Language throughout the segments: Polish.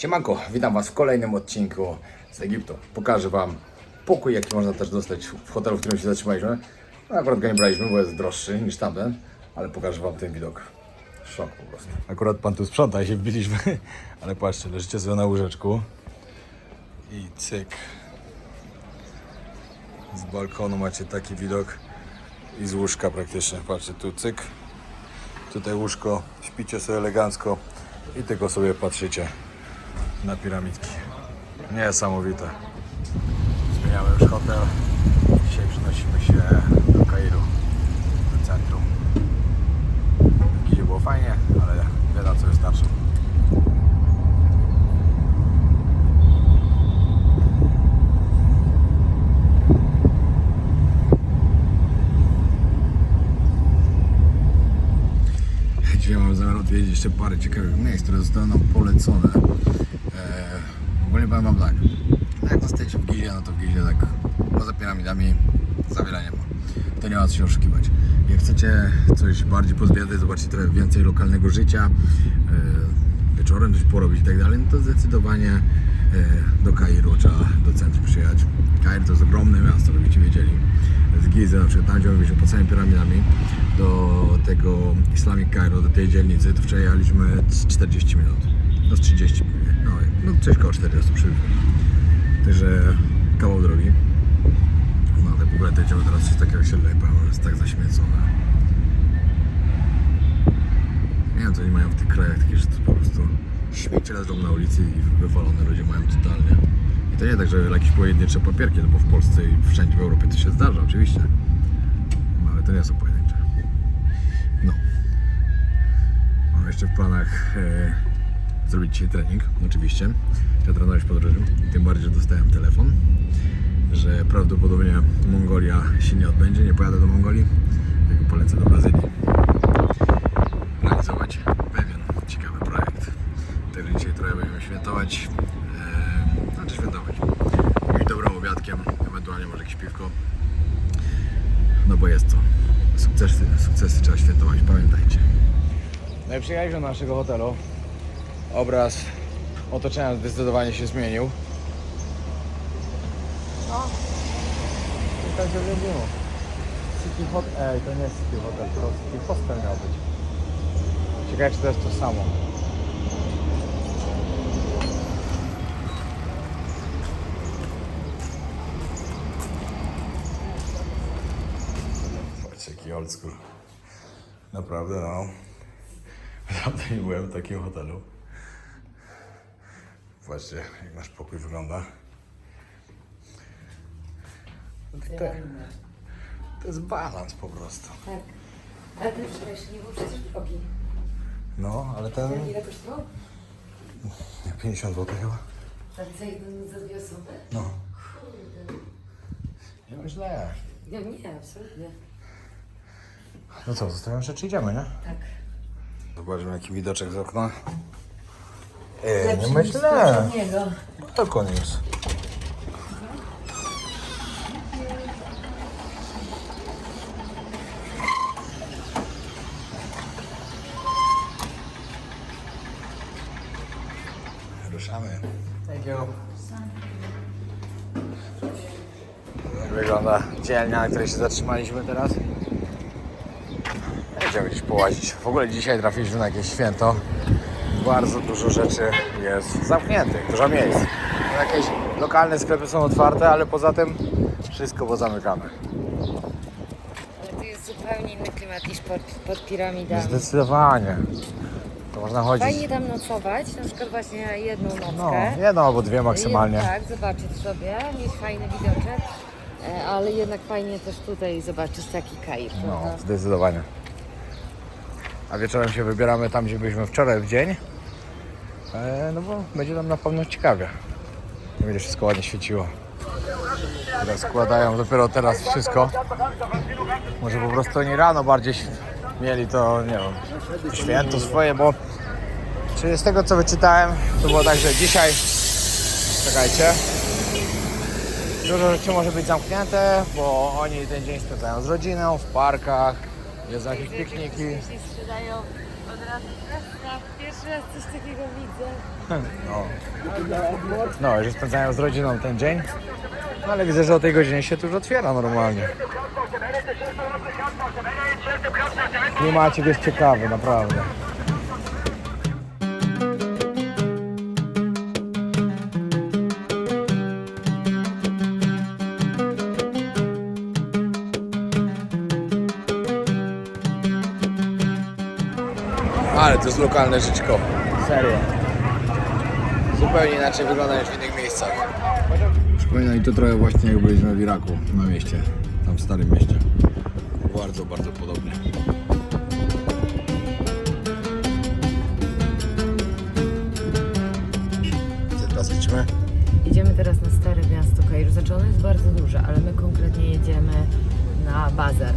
Siemanko, witam Was w kolejnym odcinku z Egiptu. Pokażę Wam pokój, jaki można też dostać w hotelu, w którym się zatrzymaliśmy. No, akurat go nie braliśmy, bo jest droższy niż tamten, ale pokażę Wam ten widok. Szok po prostu. Akurat Pan tu sprząta i się wbiliśmy, ale patrzcie, leżycie sobie na łóżeczku i cyk. Z balkonu macie taki widok i z łóżka praktycznie. Patrzcie, tu cyk, tutaj łóżko, śpicie sobie elegancko i tylko sobie patrzycie na piramidki. Niesamowite. Zmieniamy już hotel. Dzisiaj przenosimy się do Kairu, do centrum. W Gizie było fajnie, ale wiele co wystarczy. Dzisiaj mam zamiar odwiedzić jeszcze parę ciekawych miejsc, które zostały nam polecone. Ogólnie powiem Wam tak, jak zostajecie w Gizie, no to w Gizie tak poza piramidami za wiele nie ma. To nie ma co się oszukiwać. Jak chcecie coś bardziej pozwiedzać, zobaczyć trochę więcej lokalnego życia, wieczorem coś porobić i tak dalej, no to zdecydowanie do Kairu trzeba do centrum przyjechać. Kair to jest ogromne miasto, żebyście wiedzieli. Z Gizy, na przykład tam, gdzie byliśmy pod samymi piramidami, do tego Islamic Cairo, do tej dzielnicy, to wczoraj jechaliśmy 40 minut. No z 30, no coś koło 40 przybyliśmy. Także kawał drogi. No tak w ogóle to jedziemy teraz coś takiego osiedle, powiem, jest tak zaśmiecone. Nie wiem co oni mają w tych krajach, takie, że to po prostu śmieci leżą na ulicy i wywalone ludzie mają totalnie. I to nie tak, że jakieś pojedyncze papierki, no bo w Polsce i wszędzie w Europie to się zdarza oczywiście. No ale to nie są pojedyncze. No. Mam jeszcze w planach zrobić dzisiaj trening, oczywiście. Trzeba trenować po drodze. Tym bardziej, że dostałem telefon, że prawdopodobnie Mongolia się nie odbędzie, nie pojadę do Mongolii, tylko polecę do Brazylii. Realizować pewien ciekawy projekt. Także dzisiaj trochę będziemy świętować, znaczy świętować. I dobrym obiadkiem, ewentualnie może jakieś piwko. No bo jest to. Sukcesy trzeba świętować, pamiętajcie. No i przyjechaliśmy do naszego hotelu. Obraz otoczenia zdecydowanie się zmienił. No. I tak wyglądało. City Hotel, to nie jest City Hotel, to City Hostel miał być. Ciekawe, czy to jest to samo. Patrzcie, jaki old school. Naprawdę, no. Naprawdę nie byłem w takim hotelu. Zobaczcie, jak nasz pokój wygląda. To jest balans po prostu. Tak. Ale ten wczorajszy nie był przecież drogi. No, ale ten... Ile kosztował? 50 zł chyba. Tak za dwie osoby? No. Kurde. Nie ma źle. Nie, absolutnie. No co, zostawiam się, czy idziemy, nie? Tak. Zobaczmy, jaki widoczek z okna. Lepszy Nie niż myślę. poprzedniego. Balkon jest. Ruszamy. Thank you. Jak wygląda dzielnia, na której się zatrzymaliśmy teraz? Będziemy gdzieś połazić. W ogóle dzisiaj trafiliśmy na jakieś święto. Bardzo dużo rzeczy jest zamkniętych, dużo miejsc. Jakieś lokalne sklepy są otwarte, ale poza tym wszystko pozamykane. Ale to jest zupełnie inny klimat niż pod piramidami. Zdecydowanie. To można chodzić. Fajnie tam nocować, na przykład właśnie jedną nockę. No, jedną albo dwie maksymalnie. Tak, zobaczyć sobie, mieć fajny widoczek. Ale jednak fajnie też tutaj zobaczyć taki Kair. No, prawda? zdecydowanie. A wieczorem się wybieramy tam, gdzie byliśmy wczoraj w dzień. No bo będzie tam na pewno ciekawie. Nie będzie wszystko ładnie świeciło. Teraz składają dopiero teraz wszystko. Może po prostu oni rano bardziej mieli to, nie wiem, święto swoje, bo czy z tego co wyczytałem, to było tak, że dzisiaj, czekajcie, dużo rzeczy może być zamknięte, bo oni ten dzień spędzają z rodziną, w parkach, jedzą jakieś pikniki. Sprzedają Od razu pierwszy raz coś takiego widzę. No, już spędzają z rodziną ten dzień. No, ale widzę, że o tej godzinie się tu już otwiera normalnie. Klimacik jest ciekawy, naprawdę. Ale to jest lokalne żyćko. Serio. Zupełnie inaczej wygląda niż w innych miejscach. Przypomina mi to trochę właśnie jak byliśmy w Iraku, na mieście. Tam w Starym Mieście. Bardzo, bardzo podobnie. Gdzie teraz lecimy? Idziemy teraz na Stare Miasto Kairu. Znaczy ono jest bardzo duże, ale my konkretnie jedziemy na bazar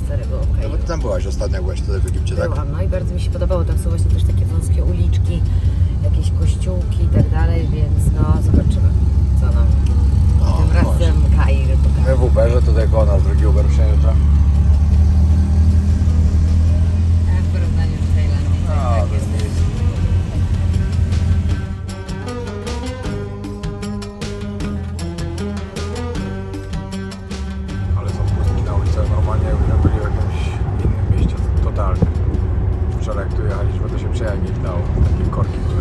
Starego No Kairu. bo ty tam byłaś ostatnio, jak byłaś tutaj w Egipcie, tak? Byłam, no i bardzo mi się podobało. Tam są właśnie też takie wąskie uliczki, jakieś kościółki i tak dalej, więc no zobaczymy, co nam tym razem Kair pokaże. My w Uberze, tutaj koło nas drugi Uber przejeżdża. A w porównaniu z Tajlandią, tak jest. Ale są pustki na ulicach, normalnie jakbyśmy byli w jakimś innym mieście, totalnie. Wczoraj jak tu jechaliśmy, to się przejawnik dał, takie korki, które...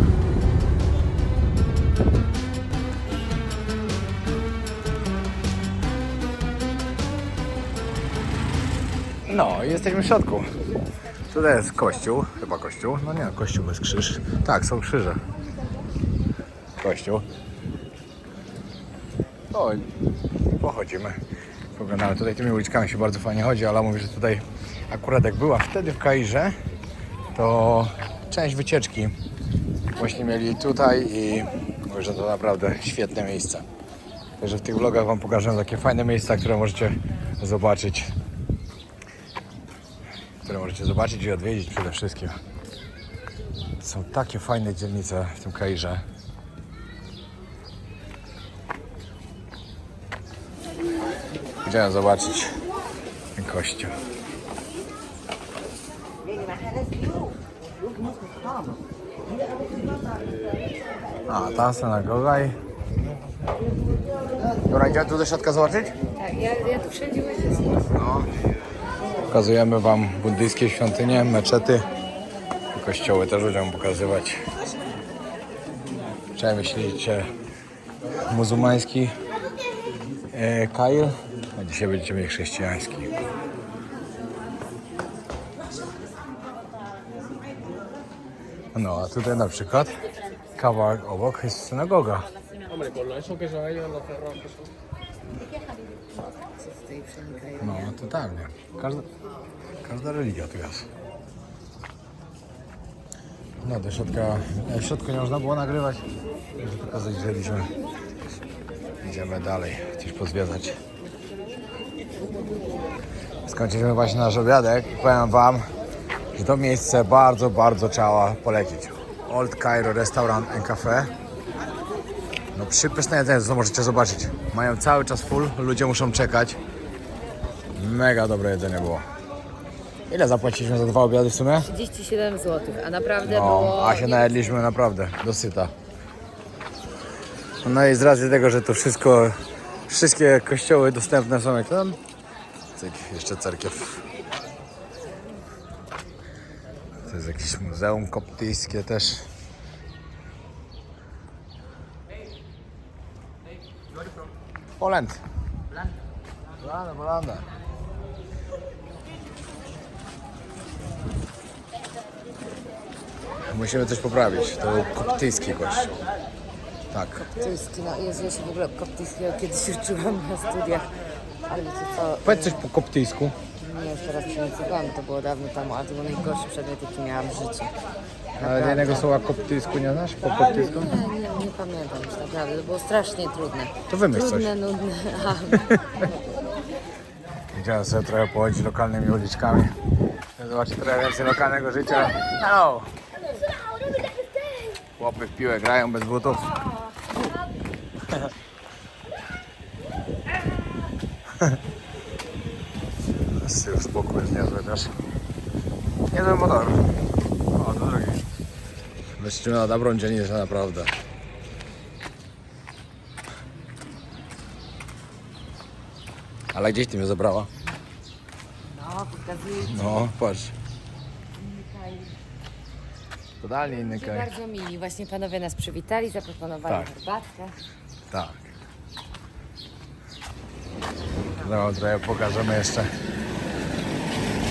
No, jesteśmy w środku. Tutaj jest kościół, chyba kościół. No nie, kościół bez krzyż. Tak, są krzyże. Kościół. O, pochodzimy. Poglądamy. Tutaj tymi uliczkami się bardzo fajnie chodzi, ale mówi, że tutaj akurat jak była wtedy w Kairze, to część wycieczki właśnie mieli tutaj i mówi, że to naprawdę świetne miejsce. Także w tych vlogach wam pokażę takie fajne miejsca, które możecie zobaczyć. I odwiedzić przede wszystkim. Są takie fajne dzielnice w tym Kairze. Chciałem zobaczyć ten kościół. A, ta synagoga i... Dobra, idziemy tu do środka zobaczyć? Tak, ja tu wszędzie łazię. No. Pokazujemy wam buddyjskie świątynie, meczety. Kościoły też będziemy pokazywać. Czy myślicie muzułmański Kair, a dzisiaj będziecie mieli chrześcijański. No a tutaj na przykład kawałek obok jest synagoga. No totalnie. Każda religia tu jest. No do środka, w środku nie można było nagrywać, żeby pokazać, że byliśmy. Idziemy dalej, gdzieś pozwiedzać. Skończyliśmy właśnie nasz obiadek i powiem wam, że to miejsce bardzo, bardzo trzeba polecić. Old Cairo Restaurant and Cafe. No przypyszne jedzenie, co możecie zobaczyć. Mają cały czas full, ludzie muszą czekać. Mega dobre jedzenie było. Ile zapłaciliśmy za 2 obiady w sumie? 37 zł, a naprawdę No, było... a się najedliśmy naprawdę dosyta. No i z racji tego, że to wszystkie kościoły dostępne są jak tam. Jeszcze cerkiew. To jest jakieś muzeum koptyjskie też. Poland. Polanda. Musimy coś poprawić. To był koptyjski kościół. Tak. Koptyjski, no Jezu, ja się w ogóle koptyjskiego kiedyś uczyłam na studiach. Ale wiecie co? Powiedz coś po koptyjsku. Nie, już teraz przyniecowałam, to było dawno temu, ale to był najgorszy przedmiot, jaki miałam w życiu. Ale jednego słowa koptyjsku nie znasz? Po koptyjsku? Nie pamiętam już naprawdę, to było strasznie trudne. To wymyśl coś. Trudne, nudne. Chciałem sobie trochę pochodzić lokalnymi uliczkami. Zobaczyć trochę więcej lokalnego życia. Hello! Chłopy w piłę grają bez butów. Z tyłu spokój jest niezły też. Niezły motor. O, do drogi. Wyszczymiona dobrą dzielnicę, naprawdę. Ale gdzieś ty mnie zabrała? No, pokazuję ci. No, patrz. Totalnie inny kraj. Bardzo mili. Właśnie panowie nas przywitali, zaproponowali Tak. herbatkę. Tak. No, trochę pokażemy jeszcze.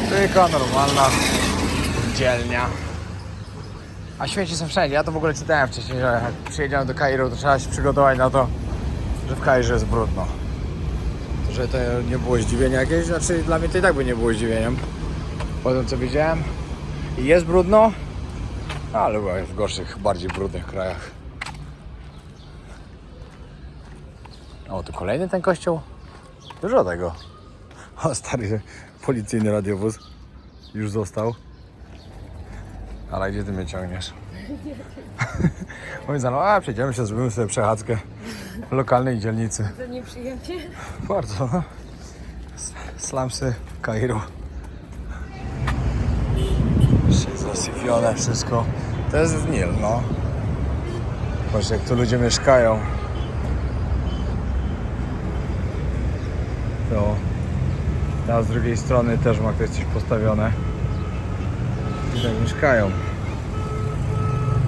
Tylko normalna dzielnia. A śmieci są wszędzie. Ja to w ogóle czytałem wcześniej, że jak przyjedziemy do Kairu, to trzeba się przygotować na to, że w Kairze jest brudno. To, że to nie było zdziwienia jakieś, znaczy dla mnie to i tak by nie było zdziwieniem. Po tym co widziałem. I jest brudno, ale byłem w gorszych, bardziej brudnych krajach. O, tu kolejny ten kościół. Dużo tego. O, stary policyjny radiowóz już został. Ale gdzie ty mnie ciągniesz? Mówi za mną, a przejdziemy się, zrobimy sobie przechadzkę w lokalnej dzielnicy. To nie przyjemcie? Bardzo, no. Slumsy Kairu. Jeszcze jest zasyfione wszystko. To jest Nil, no. Patrz, jak tu ludzie mieszkają. To tam z drugiej strony też ma ktoś coś postawione. Tutaj mieszkają.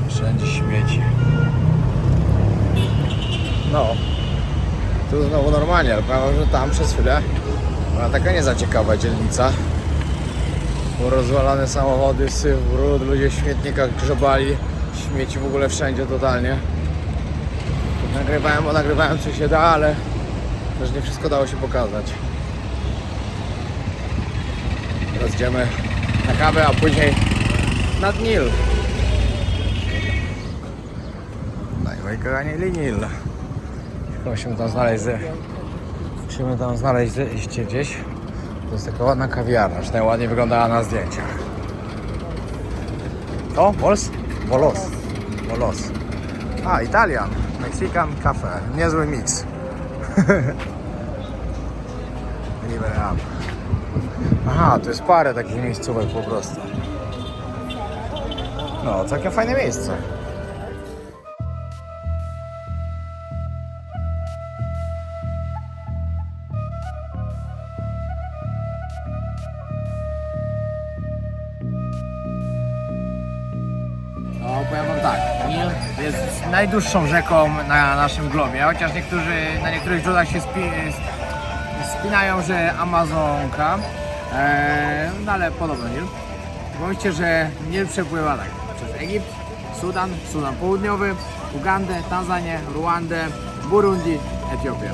Wszędzie śmieci. No. Tu znowu normalnie, ale powiem, że tam przez chwilę była taka nie za ciekawa dzielnica. Było rozwalane samochody, syf, brud, ludzie w śmietnikach grzebali. Śmieci w ogóle wszędzie totalnie. Nagrywałem co się da, ale też nie wszystko dało się pokazać. Teraz idziemy na kawę, a później nad Nil. Najwajkowanie Nil. Musimy tam znaleźć zejście gdzieś. To jest taka ładna kawiarna, przynajmniej ładnie wyglądała na zdjęciach. O, Volos? Volos. A, Italian. Mexican Cafe. Niezły mix. Libre up. Aha, to jest parę takich miejscówek po prostu. No, całkiem fajne miejsce. No, powiem wam tak, Nil jest najdłuższą rzeką na naszym globie, chociaż na niektórych źródłach się spinają, że Amazonka, no ale podobno Nil. Pomyślcie, że Nil przepływa tak przez Egipt, Sudan Południowy, Ugandę, Tanzanię, Ruandę, Burundi, Etiopię.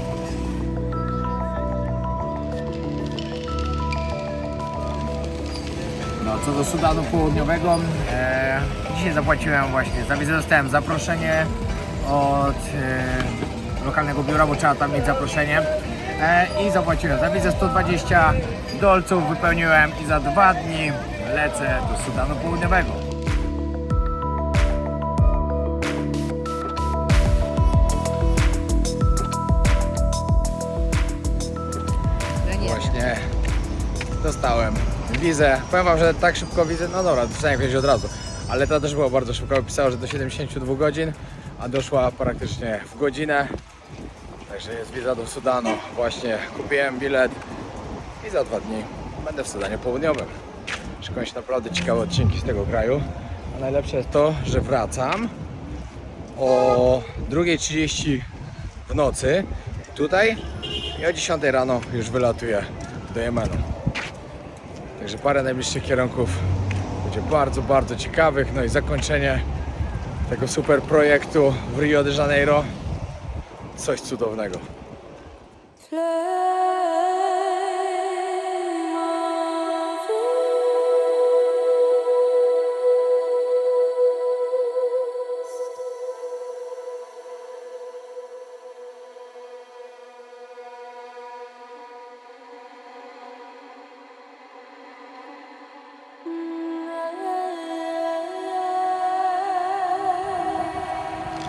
No, co do Sudanu Południowego, dzisiaj zapłaciłem właśnie za wizę, dostałem zaproszenie od lokalnego biura, bo trzeba tam mieć zaproszenie i zapłaciłem za wizę $120, wypełniłem i za 2 dni lecę do Sudanu Południowego. Właśnie dostałem wizę. Powiem wam, że tak szybko wizę, no dobra, dostałem jakieś od razu, ale to też było bardzo szybko. Pisało, że do 72 godzin, a doszła praktycznie w godzinę. Także jest wiza do Sudanu. Właśnie kupiłem bilet i za 2 dni będę w Sudanie Południowym. Szykują się naprawdę ciekawe odcinki z tego kraju. A najlepsze jest to, że wracam o 2:30 w nocy tutaj i o 10 rano już wylatuję do Jemenu. Także parę najbliższych kierunków będzie bardzo, bardzo ciekawych. No i zakończenie tego super projektu w Rio de Janeiro. Coś cudownego.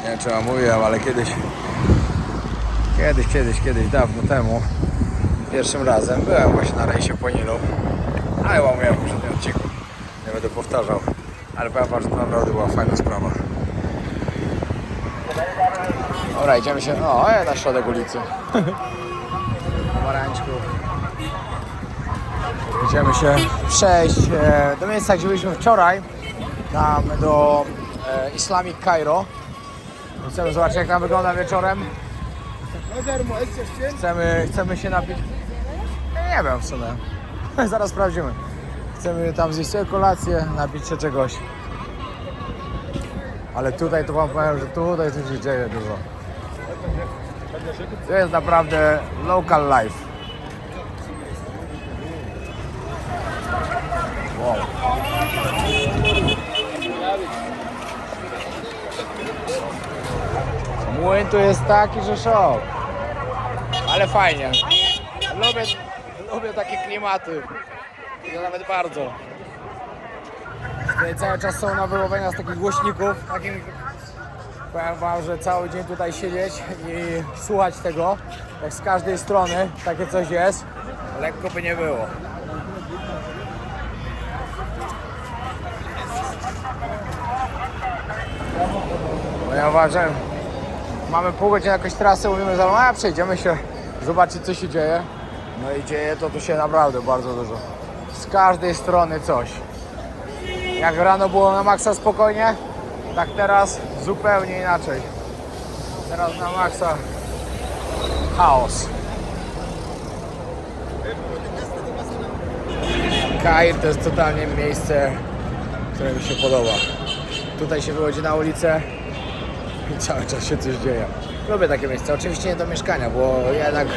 Nie wiem, czy wam mówiłem, ale kiedyś dawno temu, pierwszym razem byłem właśnie na rejsie po Nilu, ale wam mówiłem w poprzednim odcinku, nie będę powtarzał. Ale powiem wam, że to naprawdę była fajna sprawa. Dobra, idziemy się, na środek ulicy. Pomarańczków. Idziemy się przejść do miejsca, gdzie byliśmy wczoraj, tam do Islamic Cairo. Chcemy zobaczyć, jak tam wygląda wieczorem. Chcemy się napić. Nie wiem w sumie. Zaraz sprawdzimy. Chcemy tam zjeść sobie kolację, napić się czegoś. Ale tutaj to wam powiem, że tutaj coś się dzieje dużo. To jest naprawdę local life. Wow. Młyn tu jest taki, że szok. Ale fajnie. Lubię takie klimaty. To nawet bardzo. Tutaj cały czas są nawyłowienia z takich głośników. Powiem wam, że cały dzień tutaj siedzieć i słuchać tego. Jak z każdej strony takie coś jest. Lekko by nie było. No ja uważam, mamy pół godziny jakąś trasę, mówimy za przejdziemy się, zobaczyć co się dzieje. No i dzieje to tu się naprawdę bardzo dużo. Z każdej strony coś. Jak rano było na maksa spokojnie, tak teraz zupełnie inaczej. Teraz na maksa chaos. Kair to jest totalnie miejsce, które mi się podoba. Tutaj się wychodzi na ulicę i cały czas się coś dzieje. Lubię takie miejsca, oczywiście nie do mieszkania, bo jednak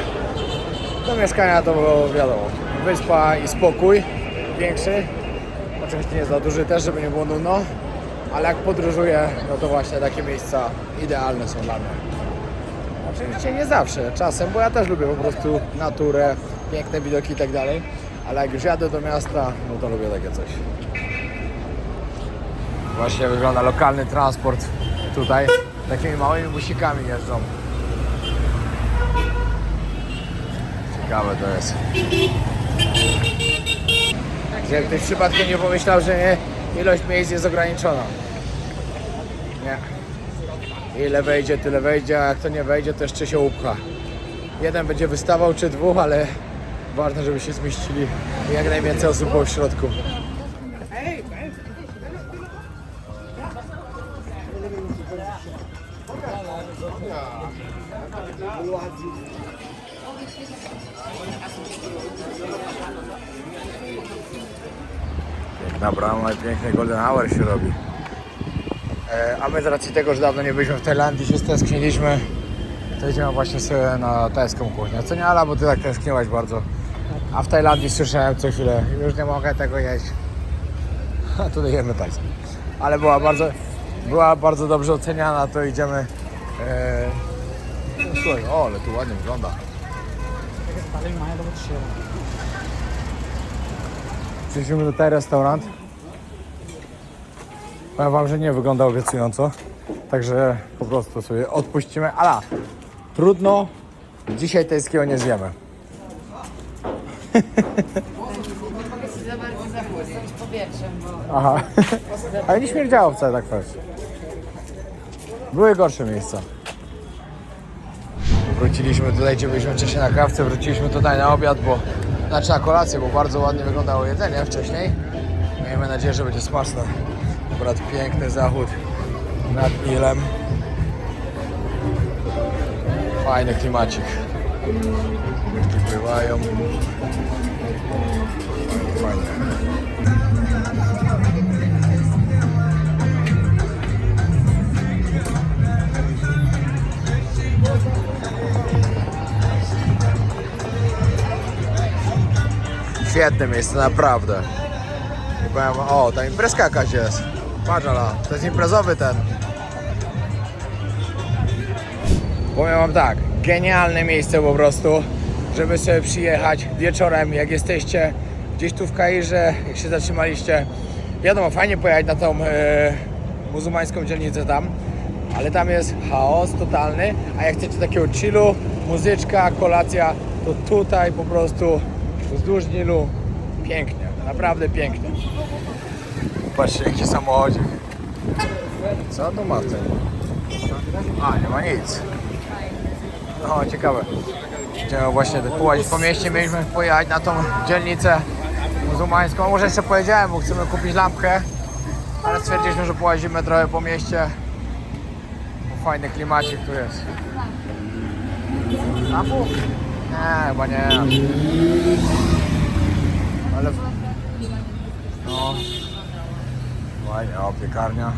do mieszkania to było wiadomo. Wyspa i spokój większy. Oczywiście nie za duży też, żeby nie było nudno, ale jak podróżuję, no to właśnie takie miejsca idealne są dla mnie. Oczywiście nie zawsze, czasem, bo ja też lubię po prostu naturę, piękne widoki i tak dalej, ale jak już jadę do miasta, no to lubię takie coś. Właśnie wygląda lokalny transport tutaj, takimi małymi busikami jeżdżą. Ciekawe to jest. Jak ktoś przypadkiem nie pomyślał, że nie, ilość miejsc jest ograniczona. Nie. Ile wejdzie, tyle wejdzie, a jak to nie wejdzie, to jeszcze się upcha. Jeden będzie wystawał czy dwóch, ale ważne, żeby się zmieścili i jak najwięcej osób było w środku. Piękna brama i piękny golden hour się robi. A my z racji tego, że dawno nie byliśmy w Tajlandii, się stęskniliśmy, to idziemy właśnie sobie na tajską kuchnię. Co nie, Ala, bo ty tak tęskniłaś bardzo. A w Tajlandii słyszałem co chwilę, już nie mogę tego jeść. A tutaj jemy tajską. Ale była bardzo dobrze oceniana, to idziemy. Słuchaj, ale tu ładnie wygląda. Przyszliśmy do tej restaurant. Powiem wam, że nie wygląda obiecująco. Także po prostu sobie odpuścimy. Ale trudno, dzisiaj tajskiego nie zjemy. Mogę się za bardzo zachłysnąć powietrzem, bo... Aha, ale nie śmierdziało wcale tak fest. Były gorsze miejsca. Wróciliśmy tutaj, gdzie byliśmy wcześniej na kawce, wróciliśmy tutaj na obiad, znaczy na kolację, bo bardzo ładnie wyglądało jedzenie wcześniej. Miejmy nadzieję, że będzie smaczne. Akurat piękny zachód nad Nilem. Fajny klimacik. Łódki pływają. Fajnie. Świetne miejsce, naprawdę. I powiem, ta imprezka jakaś jest. Patrz, Ala, to jest imprezowy ten. Powiem wam tak, genialne miejsce po prostu, żeby sobie przyjechać wieczorem, jak jesteście gdzieś tu w Kairze, jak się zatrzymaliście. Wiadomo, fajnie pojechać na tą muzułmańską dzielnicę tam, ale tam jest chaos totalny, a jak chcecie takiego chillu, muzyczka, kolacja, to tutaj po prostu wzdłuż Nilu pięknie, naprawdę pięknie. Patrzcie jaki samochodzik. Co tu ma ten? A, nie ma nic. O, ciekawe. Chciałem właśnie połazić po mieście, mieliśmy pojechać na tą dzielnicę muzułmańską. Może jeszcze pojedziemy, bo chcemy kupić lampkę. Ale stwierdziliśmy, że połazimy trochę po mieście. Bo fajny klimacik tu jest. Lampu? Nie, chyba nie. Ale... No. Fajnie, o, piekarnia.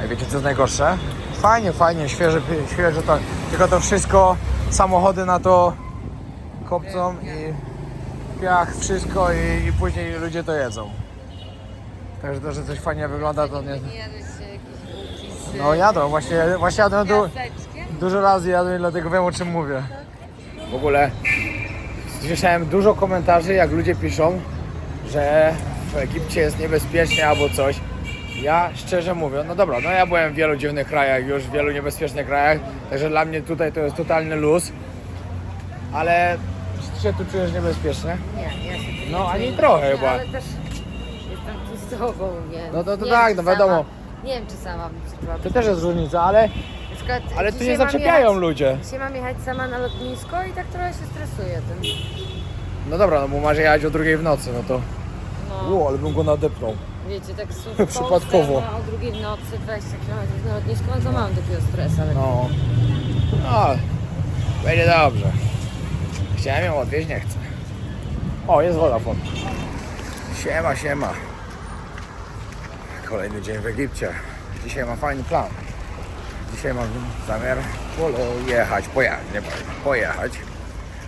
A wiecie co jest najgorsze? Fajnie, świeże to. Tylko to wszystko, samochody na to kopcą i piach, wszystko i później ludzie to jedzą. Także to, że coś fajnie wygląda, to nie... Nie jadłeś jakieś bułki z No jadą, właśnie jadłem piaseczkiem? dużo razy jadłem i dlatego wiem o czym mówię. W ogóle słyszałem dużo komentarzy, jak ludzie piszą, że w Egipcie jest niebezpiecznie albo coś. Ja szczerze mówię, no dobra, no ja byłem w wielu dziwnych krajach już, w wielu niebezpiecznych krajach, także dla mnie tutaj to jest totalny luz. Ale czy się tu czujesz niebezpiecznie? Nie, ja się tu nie No, ani czuję trochę niebezpiecznie, chyba. Ale też jestem tu z tobą, więc No to nie tak, wiem, no czy wiadomo. Sama, nie wiem, czy sama bym się czuła. To też jest różnica, ale Na przykład tu nie dzisiaj mam zaczepiają jechać- ludzie. Dzisiaj mam jechać sama na lotnisko i tak trochę się stresuję tym. No dobra, no bo masz jechać o 2 w nocy, no to... No, ale bym go nadepnął. wiecie, tak Przypadkowo. o 2 w nocy, 20 km na lotnisko, no to mam takiego stresa. Ale... No. No, będzie dobrze. Chciałem ją odwieźć, nie chcę. O, jest Vodafone. Siema. Kolejny dzień w Egipcie. Dzisiaj mam fajny plan. Dzisiaj mam zamiar pojechać,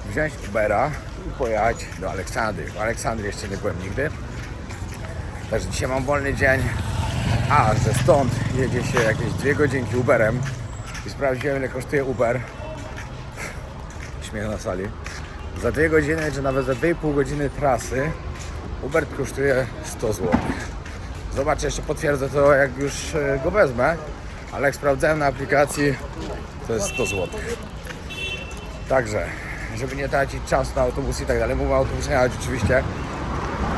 wziąć Ubera i pojechać do Aleksandrii. W Aleksandrii jeszcze nie byłem nigdy. Także dzisiaj mam wolny dzień. A, że stąd jedzie się jakieś 2 godzinki Uberem i sprawdziłem, ile kosztuje Uber. Śmiech na sali. Za 2 godziny, czy nawet za 2,5 godziny trasy Uber kosztuje 100 zł. Zobaczę, jeszcze potwierdzę to, jak już go wezmę, ale jak sprawdzałem na aplikacji, to jest 100 zł. Także, żeby nie tracić czasu na autobus i tak dalej, mówię o autobusie jechać oczywiście,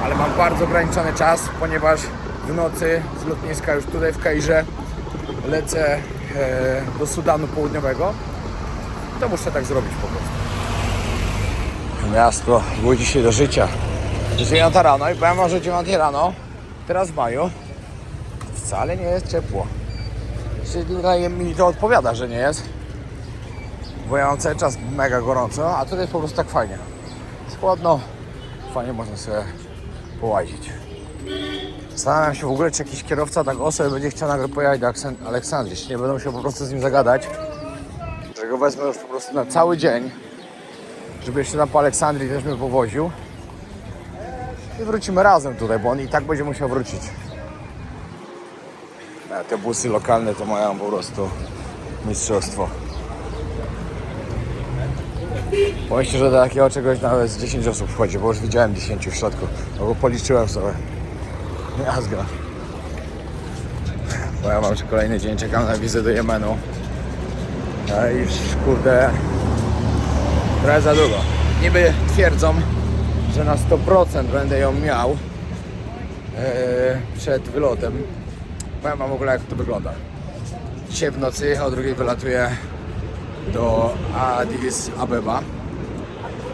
ale mam bardzo ograniczony czas, ponieważ w nocy z lotniska już tutaj w Kairze lecę do Sudanu Południowego, to muszę tak zrobić po prostu. Miasto budzi się do życia. 9 rano i powiem wam, że 9 rano, teraz w maju, wcale nie jest ciepło. Czyli mi to odpowiada, że nie jest, bo ja mam cały czas mega gorąco, a tutaj jest po prostu tak fajnie. Jest chłodno, fajnie można sobie połazić. Zastanawiam się w ogóle, czy jakiś kierowca tak sobie będzie chciał nagle pojechać do Aleksandrii, czy nie będą się po prostu z nim zagadać, że go wezmę już po prostu na cały dzień, żeby jeszcze tam po Aleksandrii też mnie powoził i wrócimy razem tutaj, bo on i tak będzie musiał wrócić. Te busy lokalne to mają po prostu mistrzostwo. Pomyślcie, że do takiego czegoś nawet z 10 osób wchodzi, bo już widziałem 10 w środku, no bo policzyłem sobie. Jazga. Bo ja mam już kolejny dzień, czekam na wizę do Jemenu. No i już kurde, trochę za długo. Niby twierdzą, że na 100% będę ją miał przed wylotem. Powiem wam w ogóle, jak to wygląda. Dzisiaj w nocy o 2 wylatuję do Addis Abeba.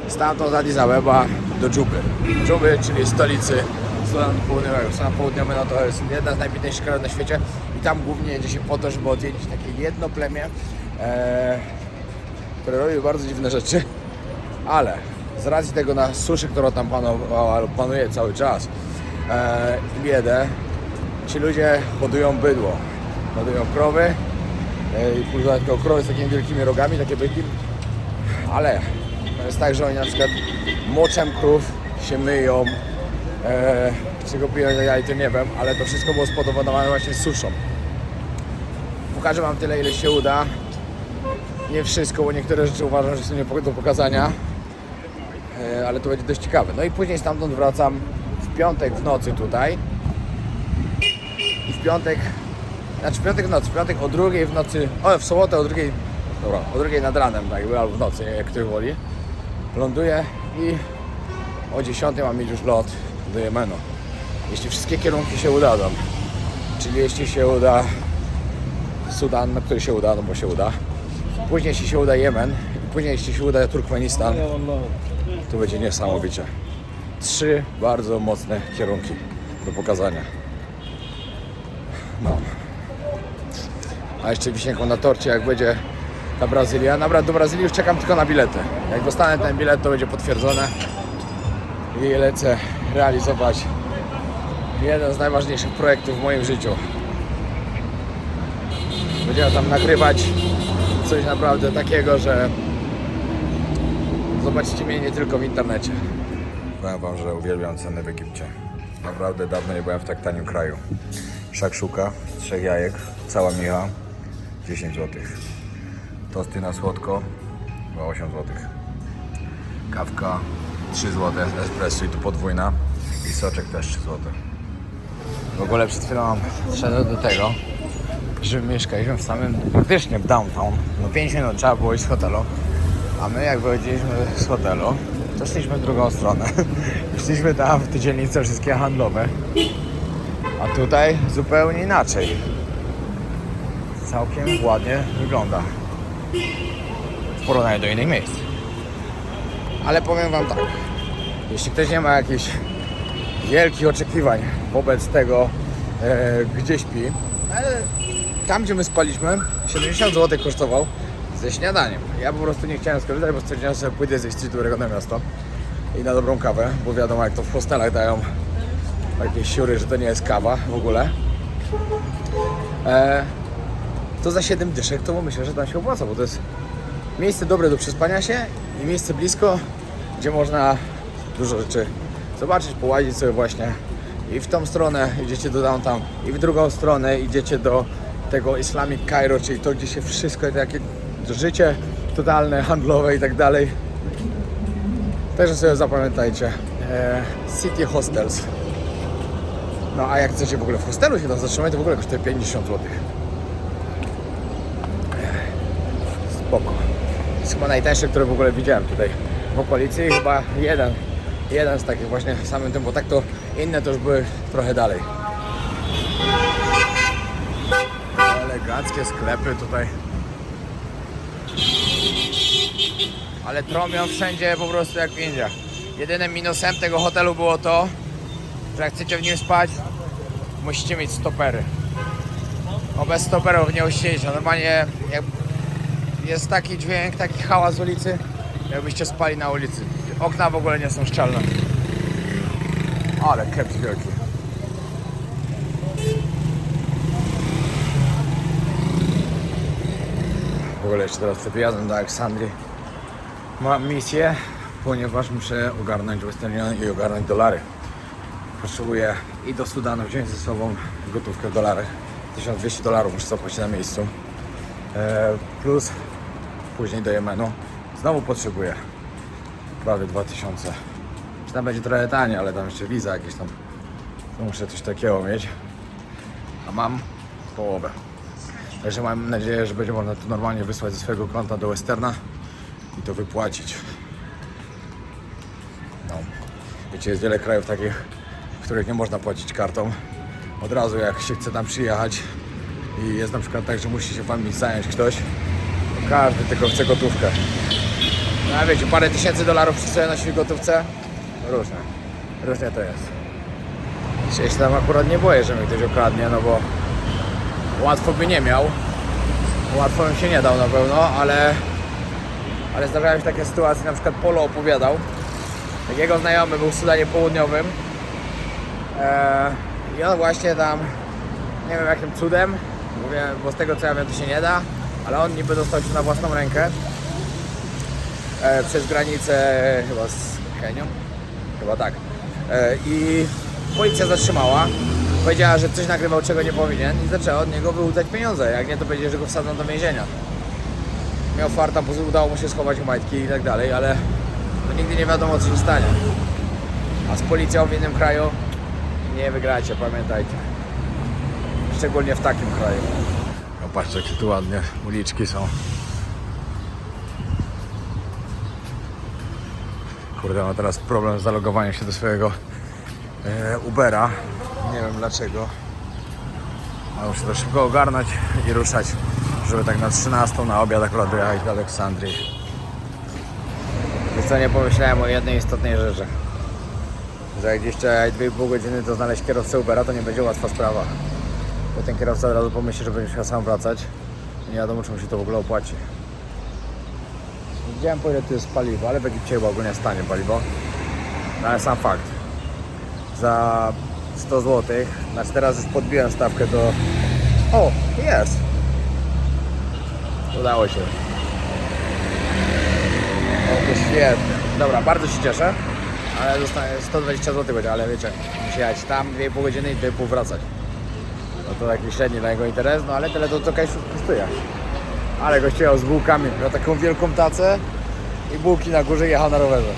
Stamtąd z Addis Abeba do Dżuby. Dżuby, czyli stolicy Sudanu Południowego. Sudan Południowy no to jest jedna z najpiękniejszych krajów na świecie i tam głównie jedzie się po to, żeby odwiedzić takie jedno plemię, które robi bardzo dziwne rzeczy, ale z racji tego na suszy, która tam panuje cały czas, biedę, ci ludzie hodują bydło, hodują krowy i plus dodatkowo krowy z takimi wielkimi rogami, takie byki, ale to jest tak, że oni na przykład moczem krów się myją, czego piją ja i to nie wiem, ale to wszystko było spowodowane właśnie suszą. Pokażę wam tyle, ile się uda, nie wszystko, bo niektóre rzeczy uważam, że są nie do pokazania, ale to będzie dość ciekawe. No i później stamtąd wracam w piątek w nocy tutaj. I w piątek o 2 w nocy, w sobotę o 2, dobra, o 2 nad ranem, tak jakby, albo w nocy, jak ktoś woli, ląduję i o 10 mam mieć już lot do Jemenu. jeśli wszystkie kierunki się udadzą. Czyli jeśli się uda Sudan, na który się uda, no bo się uda. Później jeśli się uda Jemen, później jeśli się uda Turkmenistan, to będzie niesamowicie. 3 bardzo mocne kierunki do pokazania. No. A jeszcze wisienką na torcie, jak będzie ta Brazylia. Do Brazylii już czekam tylko na bilety. Jak dostanę ten bilet, to będzie potwierdzone i lecę realizować jeden z najważniejszych projektów w moim życiu. Będziemy tam nagrywać coś naprawdę takiego, że zobaczycie mnie nie tylko w internecie. Powiem wam, że uwielbiam ceny w Egipcie. Naprawdę dawno nie byłem w tak tanim kraju. Szakszuka, 3 jajek, cała micha, 10 zł. Tosty na słodko, chyba 8 zł. Kawka, 3 zł, espresso i tu podwójna. I soczek też 3 zł. W ogóle przed chwilą szedłem do tego, że mieszkaliśmy w samym, praktycznie w downtown. No 5 minut trzeba było iść z hotelu. A my jak wychodziliśmy z hotelu, to szliśmy w drugą stronę. Szliśmy tam w te dzielnice wszystkie handlowe. A tutaj zupełnie inaczej. Całkiem ładnie wygląda w porównaniu do innych miejsc. Ale powiem wam tak, jeśli ktoś nie ma jakichś wielkich oczekiwań wobec tego, gdzie śpi, ale tam gdzie my spaliśmy 70 zł kosztował ze śniadaniem. Ja po prostu nie chciałem skorzystać, bo stwierdziłem, że pójdę zjeść coś dobrego na miasto i na dobrą kawę, bo wiadomo jak to w hostelach dają jakieś siury, że to nie jest kawa w ogóle. To za 7 dyszek to myślę, że tam się opłaca, bo to jest miejsce dobre do przespania się i miejsce blisko, gdzie można dużo rzeczy zobaczyć, połazić sobie właśnie. I w tą stronę idziecie do downtown, i w drugą stronę idziecie do tego Islamic Cairo, czyli to, gdzie się wszystko, takie życie totalne, handlowe i tak dalej. Także sobie zapamiętajcie. City Hostels. No a jak chcecie w ogóle w hostelu się tam zatrzymać, to w ogóle kosztuje 50 zł. Spoko. Jest chyba najtańsze, które w ogóle widziałem tutaj w okolicy i chyba jeden z takich właśnie w samym tym, bo tak to inne to już były trochę dalej. Eleganckie sklepy tutaj. Ale tromią wszędzie po prostu jak w Indiach. Jedynym minusem tego hotelu było to, że jak chcecie w nim spać, musicie mieć stopery. Bo bez stoperów nie usiedzieć. Normalnie jak jest taki dźwięk, taki hałas z ulicy, jakbyście spali na ulicy. Okna w ogóle nie są szczelne. Ale keps wielki. W ogóle jeszcze teraz przed wyjazdem do Aleksandrii mam misję, ponieważ muszę ogarnąć Western Union i ogarnąć dolary. Potrzebuję i do Sudanu wziąć ze sobą gotówkę w dolarach. $1200 muszę zapłacić na miejscu. Plus później do Jemenu. Znowu potrzebuję prawie 2000. Czy tam będzie trochę taniej, ale tam jeszcze wiza jakieś tam. To muszę coś takiego mieć. A mam połowę. Także mam nadzieję, że będzie można to normalnie wysłać ze swojego konta do Westerna i to wypłacić. No. Wiecie, jest wiele krajów takich, w których nie można płacić kartą. Od razu jak się chce tam przyjechać i jest na przykład tak, że musi się wami zająć ktoś, to każdy tylko chce gotówkę. No a wiecie, parę tysięcy dolarów przysłuje na siebie gotówce? Różnie to jest. Ja się tam akurat nie boję, że mnie ktoś okradnie, no bo łatwo by nie miał. Łatwo bym się nie dał na pewno, ale zdarzają się takie sytuacje, na przykład Polo opowiadał. Jak jego znajomy był w Sudanie Południowym i on właśnie tam, nie wiem jakim cudem, mówię, bo z tego co ja wiem to się nie da, ale on niby dostał się na własną rękę przez granicę chyba z Kenią, chyba tak. I policja zatrzymała, powiedziała, że coś nagrywał czego nie powinien i zaczęła od niego wyłudzać pieniądze, jak nie to będzie, że go wsadzą do więzienia. Miał farta, bo udało mu się schować majtki i tak dalej, ale no nigdy nie wiadomo co się stanie. A z policją w innym kraju nie wygracie, pamiętajcie. Szczególnie w takim kraju. No patrzcie jakie tu ładnie uliczki są. Kurde, mam teraz problem z zalogowaniem się do swojego Ubera. Nie wiem dlaczego. Ale muszę to szybko ogarnąć i ruszać, żeby tak na 13 na obiad akurat dojechać do Aleksandrii. Wiesz co, nie pomyślałem o jednej istotnej rzeczy. Że jak jeszcze 2,5 godziny to znaleźć kierowcę Ubera, to nie będzie łatwa sprawa. Bo ten kierowca od razu pomyśli, że będzie musiał sam wracać. Nie wiadomo, czy mu się to w ogóle opłaci. Widziałem, po ile to jest paliwo, ale w Egipcie chyba ogólnie stanie paliwo. No ale sam fakt. Za 100 zł, znaczy teraz już podbiłem stawkę do... O, jest! Udało się. O, to świetnie. Dobra, bardzo się cieszę. Ale zostanie 120 zł będzie, ale wiecie, musi jechać tam 2,5 godziny i 2,5 wracać. No to jakiś średni dla jego interes, no ale tyle to kosztuje. Ale gość jechał z bułkami, miał taką wielką tacę i bułki na górze, jechał na rowerze.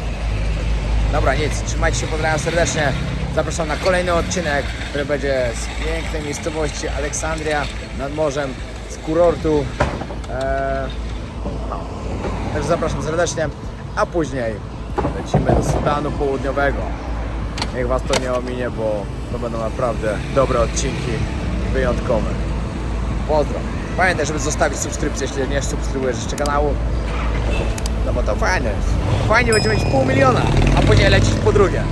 Dobra, nic, trzymajcie się, pozdrawiam serdecznie. Zapraszam na kolejny odcinek, który będzie z pięknej miejscowości Aleksandria nad morzem, z kurortu. No. Także zapraszam serdecznie, a później lecimy do Sudanu Południowego. Niech was to nie ominie, bo to będą naprawdę dobre odcinki, wyjątkowe. Pozdro. Pamiętaj, żeby zostawić subskrypcję, jeśli nie subskrybujesz jeszcze kanału. No bo to fajne jest. Fajnie, będziemy mieć 500 000, a później lecieć po drugie.